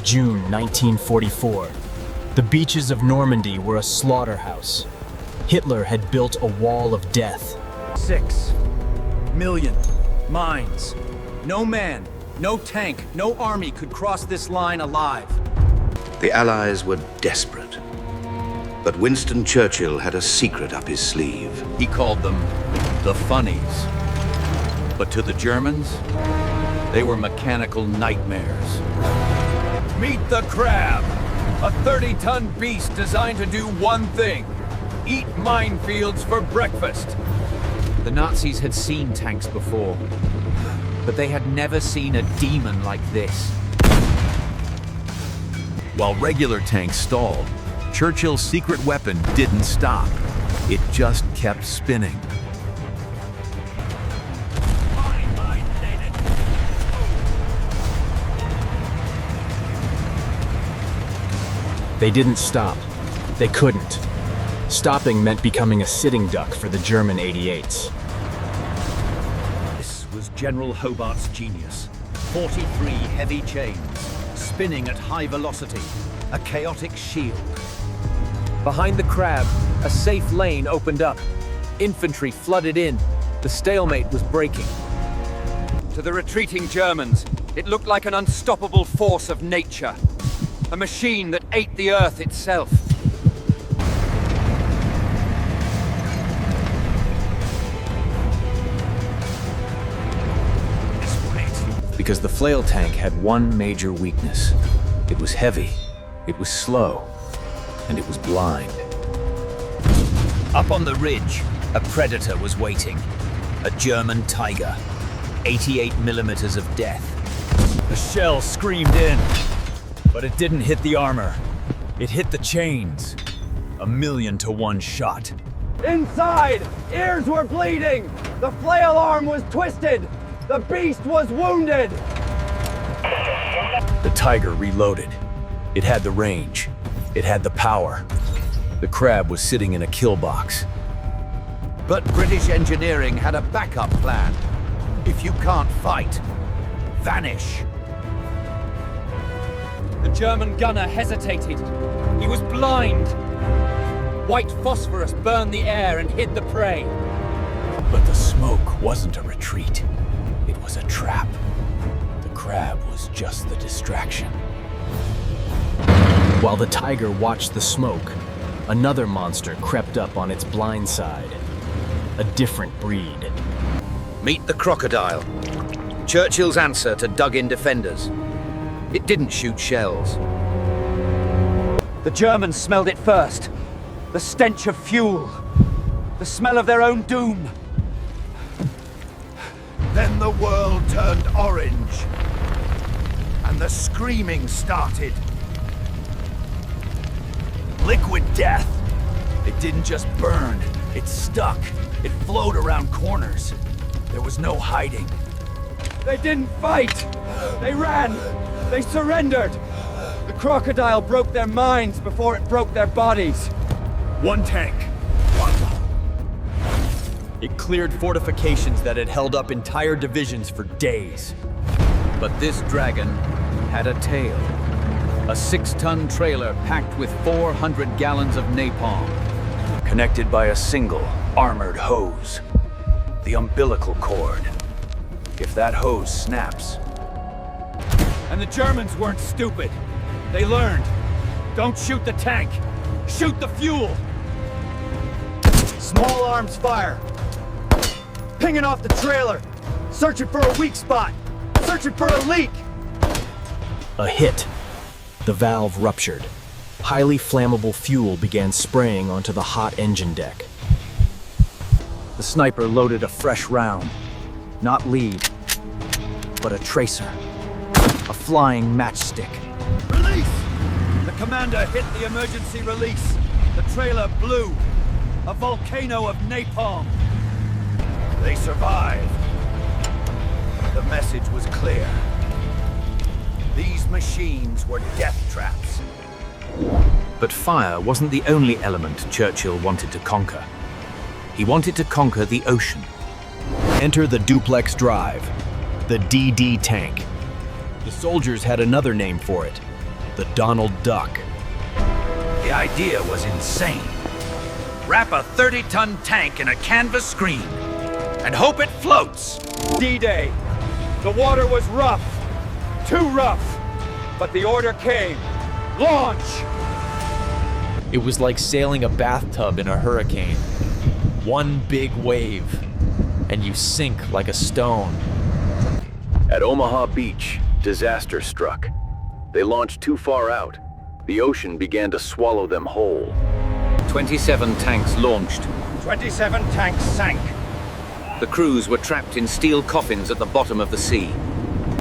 June 1944. The beaches of Normandy were a slaughterhouse. Hitler had built a wall of death. 6 million mines. No man, no tank, no army could cross this line alive. The Allies were desperate. But Winston Churchill had a secret up his sleeve. He called them the Funnies. But to the Germans, they were mechanical nightmares. Meet the Crab, a 30-ton beast designed to do one thing: eat minefields for breakfast. The Nazis had seen tanks before, but they had never seen a demon like this. While regular tanks stalled, Churchill's secret weapon didn't stop. It just kept spinning. They didn't stop. They couldn't. Stopping meant becoming a sitting duck for the German 88s. This was General Hobart's genius. 43 heavy chains, spinning at high velocity, a chaotic shield. Behind the Crab, a safe lane opened up. Infantry flooded in. The stalemate was breaking. To the retreating Germans, it looked like an unstoppable force of nature. A machine that ate the earth itself. Because the flail tank had one major weakness. It was heavy, it was slow, and it was blind. Up on the ridge, a predator was waiting. A German Tiger. 88 millimeters of death. The shell screamed in. But it didn't hit the armor. It hit the chains. 1,000,000 to 1 shot. Inside, ears were bleeding. The flail arm was twisted. The beast was wounded. The Tiger reloaded. It had the range. It had the power. The Crab was sitting in a kill box. But British engineering had a backup plan. If you can't fight, vanish. The German gunner hesitated. He was blind. White phosphorus burned the air and hid the prey. But the smoke wasn't a retreat. It was a trap. The Crab was just the distraction. While the Tiger watched the smoke, another monster crept up on its blind side. A different breed. Meet the Crocodile. Churchill's answer to dug-in defenders. It didn't shoot shells. The Germans smelled it first. The stench of fuel. The smell of their own doom. Then the world turned orange. And the screaming started. Liquid death. It didn't just burn. It stuck. It flowed around corners. There was no hiding. They didn't fight. They ran. They surrendered. The Crocodile broke their minds before it broke their bodies. One tank. It cleared fortifications that had held up entire divisions for days. But this dragon had a tail. A 6-ton trailer packed with 400 gallons of napalm, connected by a single armored hose. The umbilical cord. If that hose snaps. And the Germans weren't stupid. They learned. Don't shoot the tank. Shoot the fuel. Small arms fire. Pinging off the trailer. Searching for a weak spot. Searching for a leak. A hit. The valve ruptured. Highly flammable fuel began spraying onto the hot engine deck. The sniper loaded a fresh round. Not lead, but a tracer. A flying matchstick. Release! The commander hit the emergency release. The trailer blew. A volcano of napalm. They survived. The message was clear. These machines were death traps. But fire wasn't the only element Churchill wanted to conquer. He wanted to conquer the ocean. Enter the duplex drive, the DD tank. The soldiers had another name for it, the Donald Duck. The idea was insane. Wrap a 30-ton tank in a canvas screen and hope it floats. D-Day. The water was rough. Too rough. But the order came. Launch! It was like sailing a bathtub in a hurricane. One big wave, and you sink like a stone. At Omaha Beach, disaster struck. They launched too far out. The ocean began to swallow them whole. 27 tanks launched. 27 tanks sank. The crews were trapped in steel coffins at the bottom of the sea.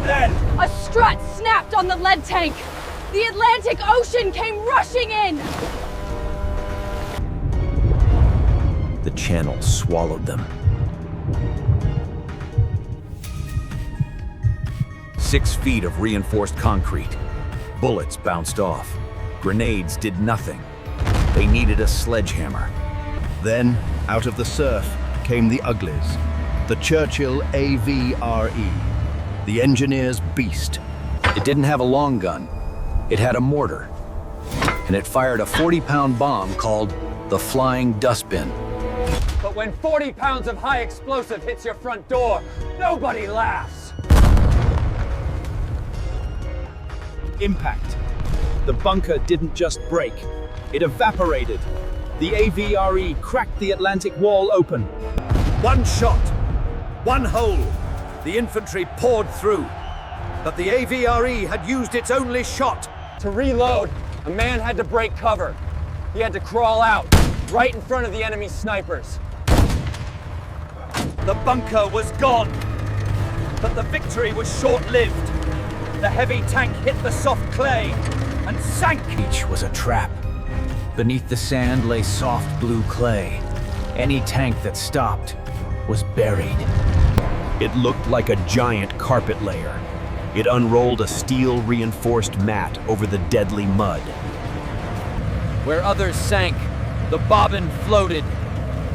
Then, A strut snapped on the lead tank. The Atlantic Ocean came rushing in. The channel swallowed them. 6 feet of reinforced concrete. Bullets bounced off. Grenades did nothing. They needed a sledgehammer. Then, out of the surf, came the uglies. The Churchill AVRE, the engineer's beast. It didn't have a long gun. It had a mortar. And it fired a 40-pound bomb called the Flying Dustbin. But when 40 pounds of high explosive hits your front door, nobody laughs. Impact. The bunker didn't just break, it evaporated. The AVRE cracked the Atlantic wall open. one shot, one hole. The infantry poured through. But the AVRE had used its only shot. To reload, a man had to break cover. He had to crawl out, right in front of the enemy's snipers. The bunker was gone. But the victory was short-lived. The heavy tank hit the soft clay and sank. Beach was a trap. Beneath the sand lay soft blue clay. Any tank that stopped was buried. It looked like a giant carpet layer. It unrolled a steel-reinforced mat over the deadly mud. Where others sank, the bobbin floated.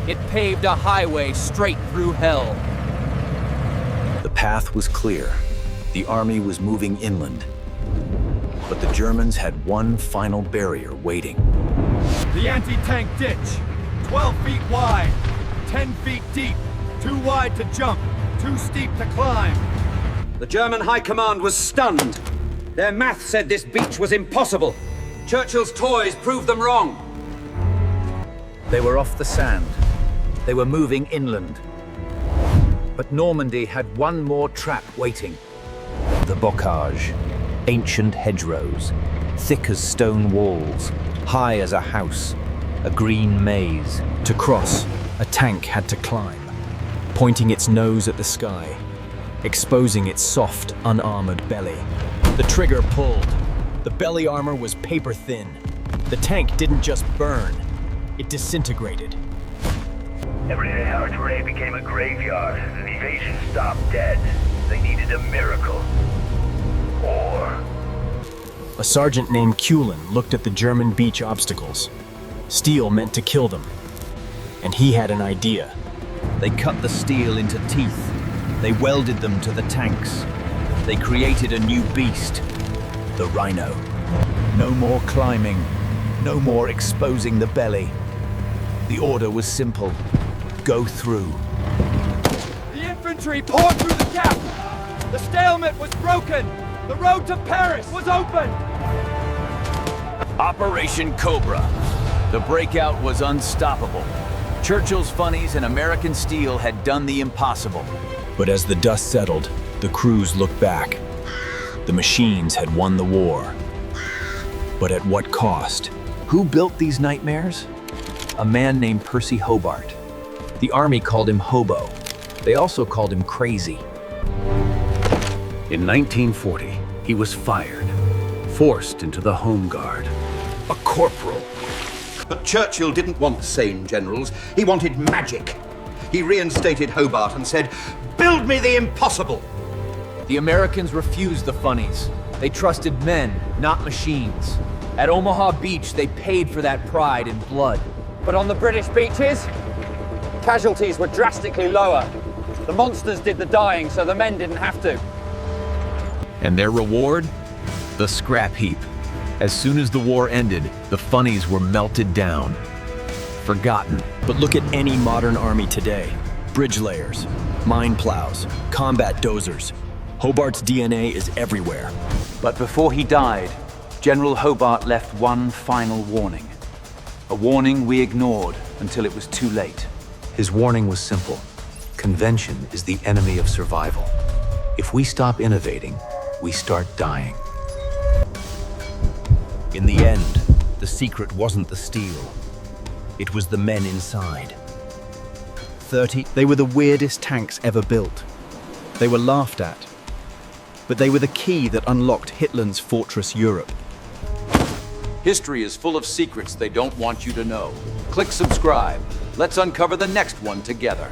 It paved a highway straight through hell. The path was clear. The army was moving inland. But the Germans had one final barrier waiting. The anti-tank ditch, 12 feet wide, 10 feet deep, too wide to jump, too steep to climb. The German high command was stunned. Their math said this beach was impossible. Churchill's toys proved them wrong. They were off the sand. They were moving inland. But Normandy had one more trap waiting. The bocage. Ancient hedgerows. Thick as stone walls. High as a house. A green maze. To cross, a tank had to climb, pointing its nose at the sky, exposing its soft, unarmored belly. The trigger pulled. The belly armor was paper thin. The tank didn't just burn, it disintegrated. Everyday Hardened became a graveyard. The invasion stopped dead. They needed a miracle. Or A sergeant named Cullen looked at the German beach obstacles. Steel meant to kill them. And he had an idea. They cut the steel into teeth. They welded them to the tanks. They created a new beast, the Rhino. No more climbing. No more exposing the belly. The order was simple. Go through. The infantry poured through the gap. The stalemate was broken. The road to Paris was open. Operation Cobra. The breakout was unstoppable. Churchill's Funnies and American steel had done the impossible. But as the dust settled, the crews looked back. The machines had won the war. But at what cost? Who built these nightmares? A man named Percy Hobart. The army called him Hobo. They also called him Crazy. In 1940, he was fired, forced into the Home Guard. A corporal. But Churchill didn't want sane generals. He wanted magic. He reinstated Hobart and said, "Build me the impossible." The Americans refused the Funnies. They trusted men, not machines. At Omaha Beach, they paid for that pride in blood. But on the British beaches, casualties were drastically lower. The monsters did the dying, so the men didn't have to. And their reward? The scrap heap. As soon as the war ended, the Funnies were melted down. Forgotten. But look at any modern army today. Bridge layers, mine plows, combat dozers. Hobart's DNA is everywhere. But before he died, General Hobart left one final warning. A warning we ignored until it was too late. His warning was simple. Convention is the enemy of survival. If we stop innovating, we start dying. In the end, the secret wasn't the steel. It was the men inside. They were the weirdest tanks ever built. They were laughed at. But they were the key that unlocked Hitler's Fortress Europe. History is full of secrets they don't want you to know. Click subscribe. Let's uncover the next one together.